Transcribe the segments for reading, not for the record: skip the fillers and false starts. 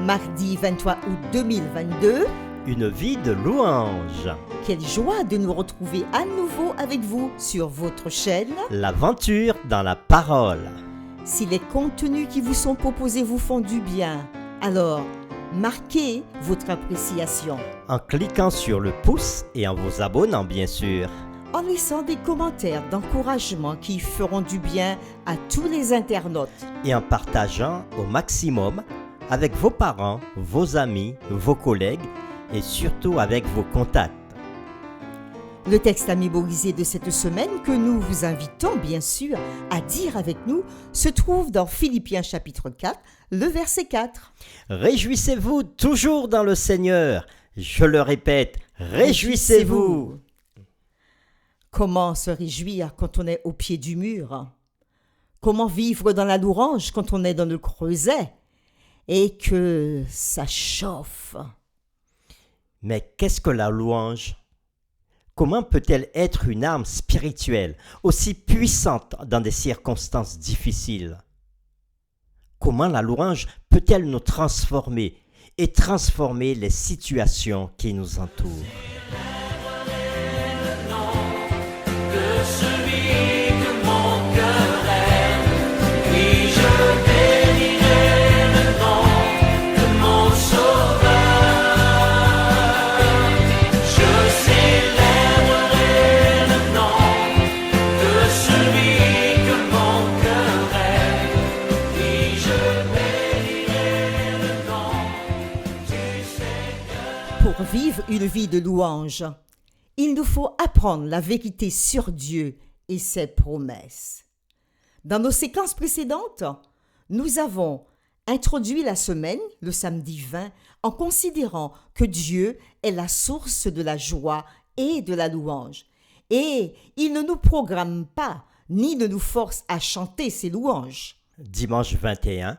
Mardi 23 août 2022. Une vie de louange. Quelle joie de nous retrouver à nouveau avec vous sur votre chaîne. L'aventure dans la parole. Si les contenus qui vous sont proposés vous font du bien, alors marquez votre appréciation. En cliquant sur le pouce et en vous abonnant bien sûr. En laissant des commentaires d'encouragement qui feront du bien à tous les internautes. Et en partageant au maximum avec vos parents, vos amis, vos collègues et surtout avec vos contacts. Le texte à mémoriser de cette semaine que nous vous invitons bien sûr à dire avec nous se trouve dans Philippiens chapitre 4, le verset 4. Réjouissez-vous toujours dans le Seigneur. Je le répète, réjouissez-vous. Comment se réjouir quand on est au pied du mur? Comment vivre dans la louange quand on est dans le creuset et que ça chauffe? Mais qu'est-ce que la louange? Comment peut-elle être une arme spirituelle aussi puissante dans des circonstances difficiles? Comment la louange peut-elle nous transformer et transformer les situations qui nous entourent? Pour vivre une vie de louange, il nous faut apprendre la vérité sur Dieu et ses promesses. Dans nos séquences précédentes, nous avons introduit la semaine, le samedi 20, en considérant que Dieu est la source de la joie et de la louange. Et il ne nous programme pas, ni ne nous force à chanter ses louanges. Dimanche 21,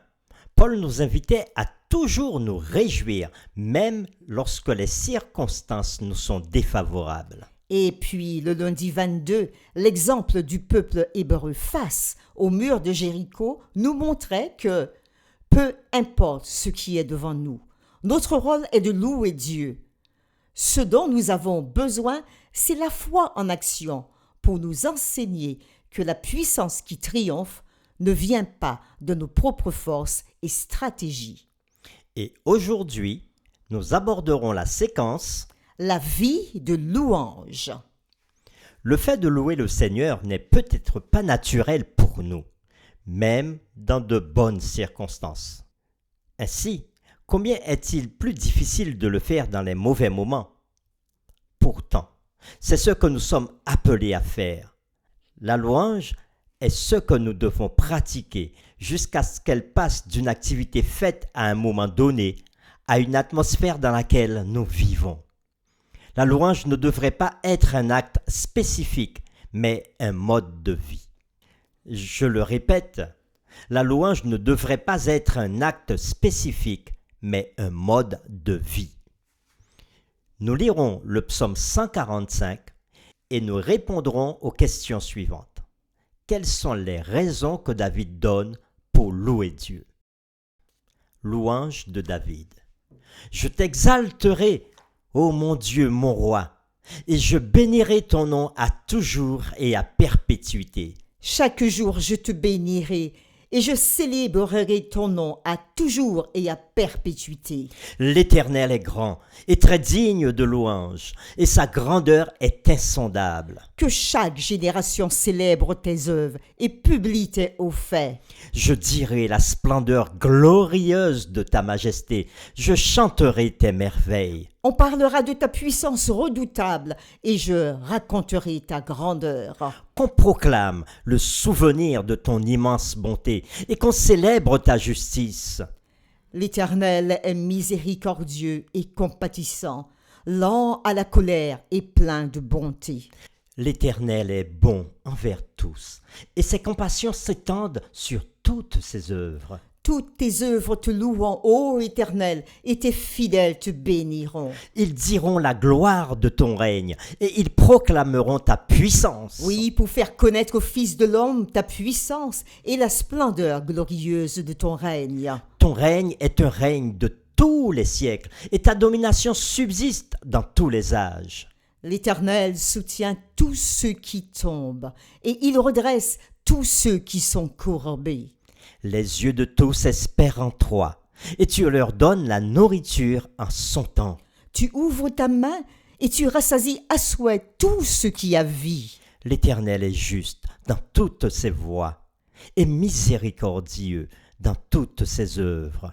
Paul nous invitait à toujours nous réjouir, même lorsque les circonstances nous sont défavorables. Et puis, le lundi 22, l'exemple du peuple hébreu face au mur de Jéricho nous montrait que peu importe ce qui est devant nous, notre rôle est de louer Dieu. Ce dont nous avons besoin, c'est la foi en action pour nous enseigner que la puissance qui triomphe ne vient pas de nos propres forces et stratégies. Et aujourd'hui, nous aborderons la séquence « La vie de louange ». Le fait de louer le Seigneur n'est peut-être pas naturel pour nous, même dans de bonnes circonstances. Ainsi, combien est-il plus difficile de le faire dans les mauvais moments? Pourtant, c'est ce que nous sommes appelés à faire. La louange est ce que nous devons pratiquer jusqu'à ce qu'elle passe d'une activité faite à un moment donné à une atmosphère dans laquelle nous vivons. La louange ne devrait pas être un acte spécifique, mais un mode de vie. Je le répète, la louange ne devrait pas être un acte spécifique, mais un mode de vie. Nous lirons le psaume 145 et nous répondrons aux questions suivantes. Quelles sont les raisons que David donne pour louer Dieu? Louange de David. Je t'exalterai, ô mon Dieu, mon roi, et je bénirai ton nom à toujours et à perpétuité. Chaque jour je te bénirai et je célébrerai ton nom à toujours et à perpétuité. L'Éternel est grand et très digne de louange, et sa grandeur est insondable. Que chaque génération célèbre tes œuvres et publie tes hauts faits. Je dirai la splendeur glorieuse de ta majesté, je chanterai tes merveilles. On parlera de ta puissance redoutable et je raconterai ta grandeur. Qu'on proclame le souvenir de ton immense bonté et qu'on célèbre ta justice. L'Éternel est miséricordieux et compatissant, lent à la colère et plein de bonté. L'Éternel est bon envers tous, et ses compassions s'étendent sur toutes ses œuvres. Toutes tes œuvres te loueront, ô Éternel, et tes fidèles te béniront. Ils diront la gloire de ton règne, et ils proclameront ta puissance. Oui, pour faire connaître au Fils de l'homme ta puissance et la splendeur glorieuse de ton règne. Ton règne est un règne de tous les siècles, et ta domination subsiste dans tous les âges. L'Éternel soutient tous ceux qui tombent, et il redresse tous ceux qui sont courbés. Les yeux de tous espèrent en toi, et tu leur donnes la nourriture en son temps. Tu ouvres ta main et tu rassasies à souhait tout ce qui a vie. L'Éternel est juste dans toutes ses voies, et miséricordieux dans toutes ses œuvres.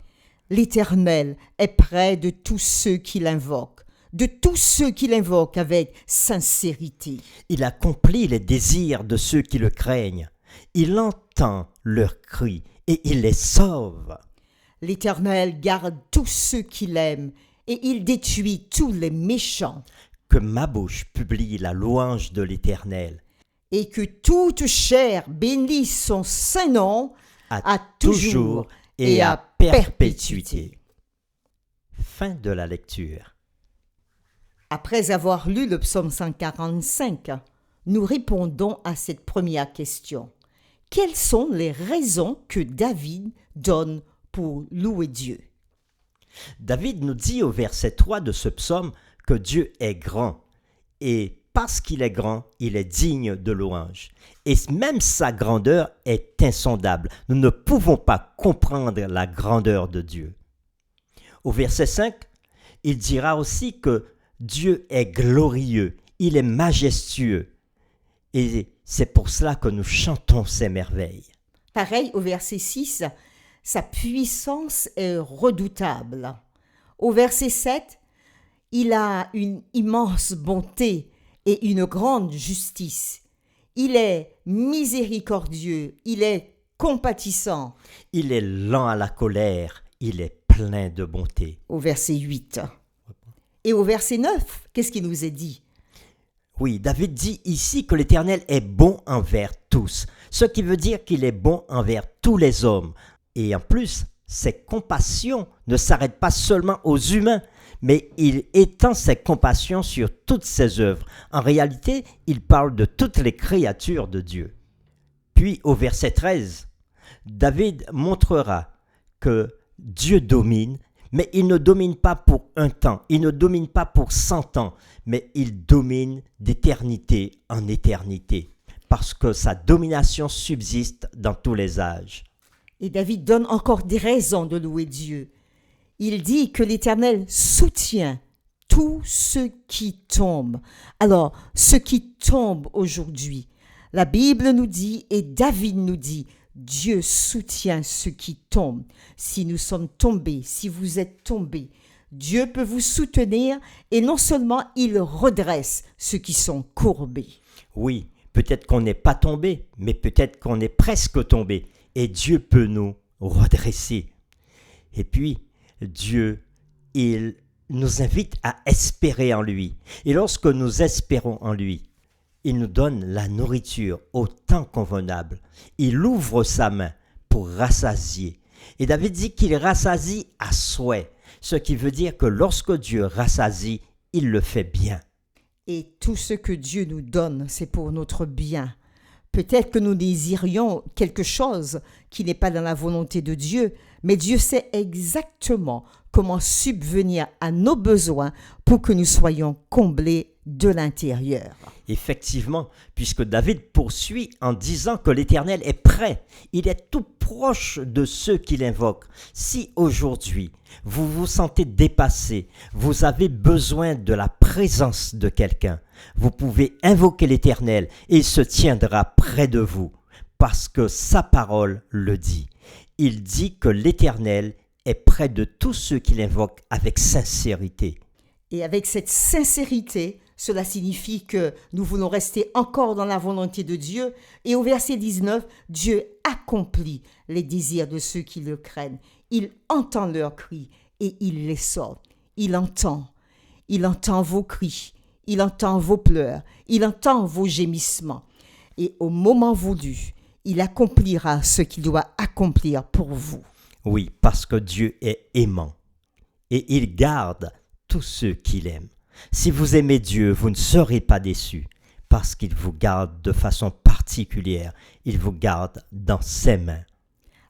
L'Éternel est près de tous ceux qui l'invoquent, de tous ceux qui l'invoquent avec sincérité. Il accomplit les désirs de ceux qui le craignent. Il entend leurs cris et il les sauve. L'Éternel garde tous ceux qui l'aiment, et il détruit tous les méchants. Que ma bouche publie la louange de l'Éternel. Et que toute chair bénisse son saint nom à toujours et à perpétuité. Fin de la lecture. Après avoir lu le psaume 145, nous répondons à cette première question. Quelles sont les raisons que David donne pour louer Dieu? David nous dit au verset 3 de ce psaume que Dieu est grand. Et parce qu'il est grand, il est digne de louange. Et même sa grandeur est insondable. Nous ne pouvons pas comprendre la grandeur de Dieu. Au verset 5, il dira aussi que Dieu est glorieux, il est majestueux. Et c'est pour cela que nous chantons ses merveilles. Pareil au verset 6, sa puissance est redoutable. Au verset 7, il a une immense bonté et une grande justice. Il est miséricordieux, il est compatissant. Il est lent à la colère, il est plein de bonté. Au verset 8. Et au verset 9, qu'est-ce qui nous est dit? Oui, David dit ici que l'Éternel est bon envers tous, ce qui veut dire qu'il est bon envers tous les hommes. Et en plus, ses compassions ne s'arrêtent pas seulement aux humains, mais il étend ses compassions sur toutes ses œuvres. En réalité, il parle de toutes les créatures de Dieu. Puis au verset 13, David montrera que Dieu domine, mais il ne domine pas pour un temps, il ne domine pas pour 100 ans, mais il domine d'éternité en éternité, parce que sa domination subsiste dans tous les âges. Et David donne encore des raisons de louer Dieu. Il dit que l'Éternel soutient tous ceux qui tombent. Alors, ceux qui tombent aujourd'hui, la Bible nous dit et David nous dit, Dieu soutient ceux qui tombent. Si nous sommes tombés, si vous êtes tombés, Dieu peut vous soutenir et non seulement il redresse ceux qui sont courbés. Oui, peut-être qu'on n'est pas tombé, mais peut-être qu'on est presque tombé. Et Dieu peut nous redresser. Et puis, Dieu, il nous invite à espérer en lui. Et lorsque nous espérons en lui, il nous donne la nourriture au temps convenable. Il ouvre sa main pour rassasier. Et David dit qu'il rassasie à souhait, ce qui veut dire que lorsque Dieu rassasie, il le fait bien. Et tout ce que Dieu nous donne, c'est pour notre bien. Peut-être que nous désirions quelque chose qui n'est pas dans la volonté de Dieu, mais Dieu sait exactement comment subvenir à nos besoins pour que nous soyons comblés de l'intérieur. Effectivement, puisque David poursuit en disant que l'Éternel est prêt, il est tout proche de ceux qui l'invoquent. Si aujourd'hui vous vous sentez dépassé, vous avez besoin de la présence de quelqu'un, vous pouvez invoquer l'Éternel et il se tiendra près de vous, parce que sa parole le dit. Il dit que l'Éternel est près de tous ceux qui l'invoquent avec sincérité. Et avec cette sincérité, cela signifie que nous voulons rester encore dans la volonté de Dieu. Et au verset 19, Dieu accomplit les désirs de ceux qui le craignent. Il entend leurs cris et il les sauve. Il entend vos cris, il entend vos pleurs, il entend vos gémissements. Et au moment voulu, il accomplira ce qu'il doit accomplir pour vous. Oui, parce que Dieu est aimant et il garde tous ceux qu'il aime. Si vous aimez Dieu, vous ne serez pas déçus parce qu'il vous garde de façon particulière. Il vous garde dans ses mains.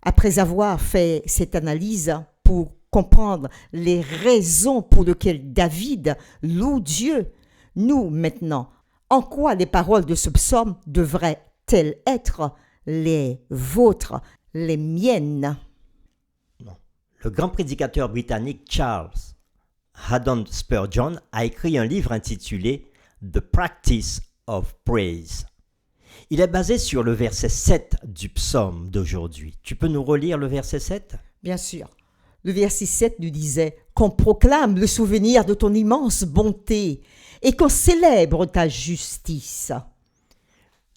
Après avoir fait cette analyse pour comprendre les raisons pour lesquelles David loue Dieu. Nous, maintenant, en quoi les paroles de ce psaume devraient-elles être les vôtres, les miennes? Le grand prédicateur britannique Charles Haddon Spurgeon a écrit un livre intitulé The Practice of Praise. Il est basé sur le verset 7 du psaume d'aujourd'hui. Tu peux nous relire le verset 7? Bien sûr. Le verset 7 nous disait qu'on proclame le souvenir de ton immense bonté et qu'on célèbre ta justice.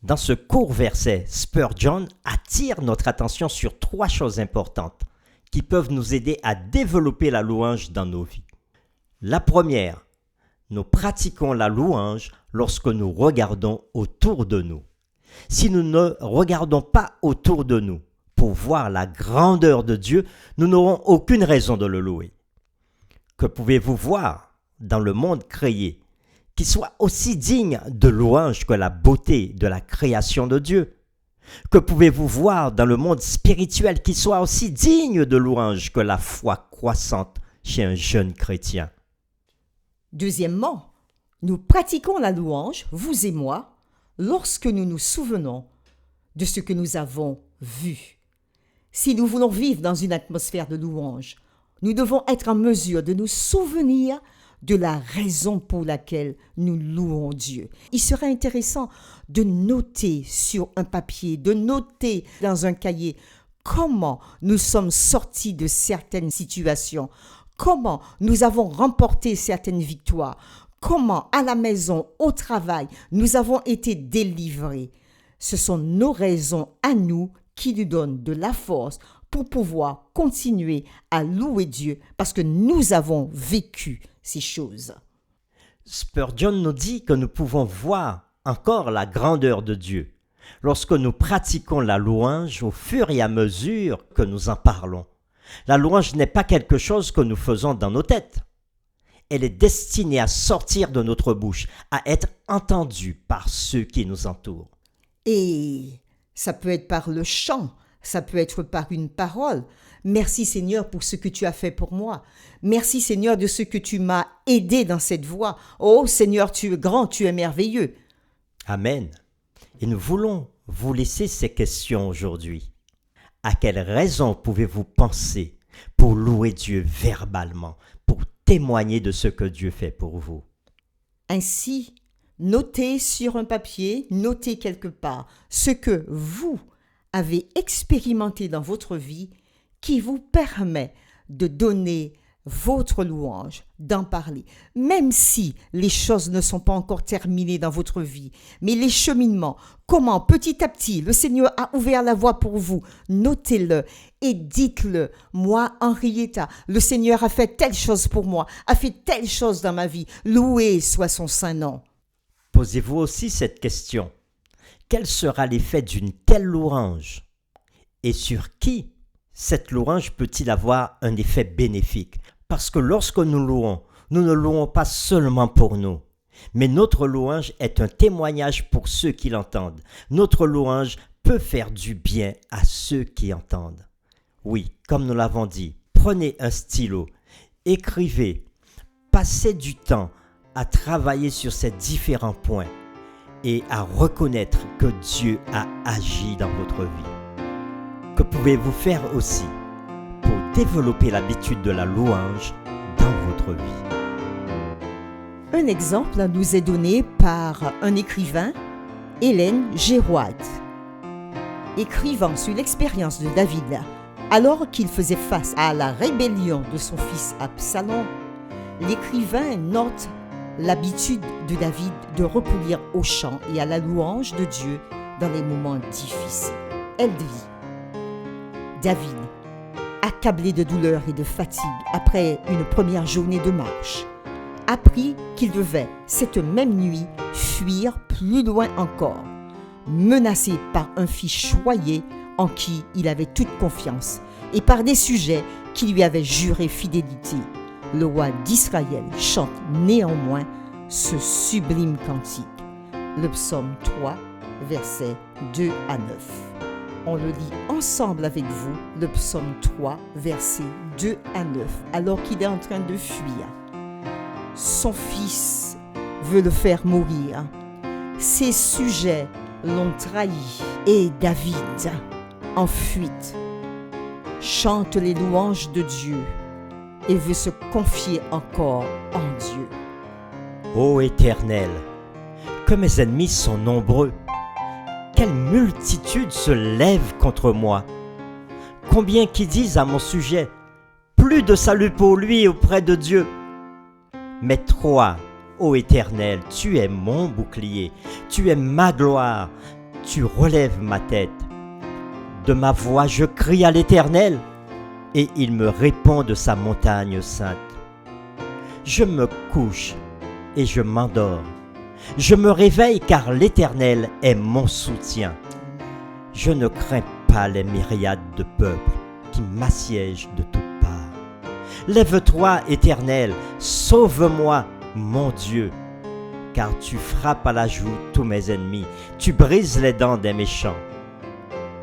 Dans ce court verset, Spurgeon attire notre attention sur 3 choses importantes qui peuvent nous aider à développer la louange dans nos vies. La première, nous pratiquons la louange lorsque nous regardons autour de nous. Si nous ne regardons pas autour de nous pour voir la grandeur de Dieu, nous n'aurons aucune raison de le louer. Que pouvez-vous voir dans le monde créé qui soit aussi digne de louange que la beauté de la création de Dieu? Que pouvez-vous voir dans le monde spirituel qui soit aussi digne de louange que la foi croissante chez un jeune chrétien? Deuxièmement, nous pratiquons la louange, vous et moi, lorsque nous nous souvenons de ce que nous avons vu. Si nous voulons vivre dans une atmosphère de louange, nous devons être en mesure de nous souvenir de la raison pour laquelle nous louons Dieu. Il serait intéressant de noter sur un papier, de noter dans un cahier comment nous sommes sortis de certaines situations, comment nous avons remporté certaines victoires, comment à la maison, au travail, nous avons été délivrés. Ce sont nos raisons à nous qui nous donnent de la force pour pouvoir continuer à louer Dieu parce que nous avons vécu ces choses. Spurgeon nous dit que nous pouvons voir encore la grandeur de Dieu lorsque nous pratiquons la louange au fur et à mesure que nous en parlons. La louange n'est pas quelque chose que nous faisons dans nos têtes. Elle est destinée à sortir de notre bouche, à être entendue par ceux qui nous entourent. Et ça peut être par le chant, ça peut être par une parole. Merci Seigneur pour ce que tu as fait pour moi. Merci Seigneur de ce que tu m'as aidé dans cette voie. Oh Seigneur, tu es grand, tu es merveilleux. Amen. Et nous voulons vous laisser ces questions aujourd'hui. À quelle raison pouvez-vous penser pour louer Dieu verbalement, pour témoigner de ce que Dieu fait pour vous? Ainsi, notez sur un papier, notez quelque part ce que vous avez expérimenté dans votre vie qui vous permet de donner votre louange, d'en parler, même si les choses ne sont pas encore terminées dans votre vie, mais les cheminements, comment petit à petit le Seigneur a ouvert la voie pour vous, notez-le et dites-le. Moi, Henrietta, le Seigneur a fait telle chose pour moi, a fait telle chose dans ma vie, loué soit son saint nom. Posez-vous aussi cette question. Quel sera l'effet d'une telle louange? Et sur qui cette louange peut-il avoir un effet bénéfique? Parce que lorsque nous louons, nous ne louons pas seulement pour nous, mais notre louange est un témoignage pour ceux qui l'entendent. Notre louange peut faire du bien à ceux qui entendent. Oui, comme nous l'avons dit, prenez un stylo, écrivez, passez du temps à travailler sur ces différents points et à reconnaître que Dieu a agi dans votre vie. Que pouvez-vous faire aussi pour développer l'habitude de la louange dans votre vie? Un exemple nous est donné par un écrivain, Hélène Géroide. Écrivant sur l'expérience de David, alors qu'il faisait face à la rébellion de son fils Absalom, l'écrivain note l'habitude de David de recourir au chant et à la louange de Dieu dans les moments difficiles. Elle dit: David, accablé de douleur et de fatigue après une première journée de marche, apprit qu'il devait, cette même nuit, fuir plus loin encore, menacé par un fils choyé en qui il avait toute confiance et par des sujets qui lui avaient juré fidélité. Le roi d'Israël chante néanmoins ce sublime cantique. Le psaume 3, versets 2 à 9. On le lit ensemble avec vous, le psaume 3, versets 2 à 9, alors qu'il est en train de fuir. Son fils veut le faire mourir. Ses sujets l'ont trahi et David, en fuite, chante les louanges de Dieu et veut se confier encore en Dieu. Ô Éternel, que mes ennemis sont nombreux, quelle multitude se lève contre moi. Combien qui disent à mon sujet, plus de salut pour lui auprès de Dieu. Mais toi, ô Éternel, tu es mon bouclier, tu es ma gloire, tu relèves ma tête. De ma voix je crie à l'Éternel, et il me répond de sa montagne sainte. Je me couche et je m'endors. Je me réveille car l'Éternel est mon soutien. Je ne crains pas les myriades de peuples qui m'assiègent de toutes parts. Lève-toi, Éternel, sauve-moi, mon Dieu, car tu frappes à la joue tous mes ennemis, tu brises les dents des méchants.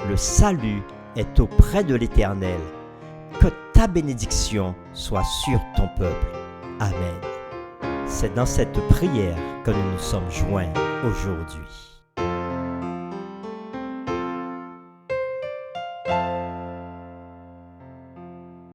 Le salut est auprès de l'Éternel. Que ta bénédiction soit sur ton peuple. Amen. C'est dans cette prière que nous nous sommes joints aujourd'hui.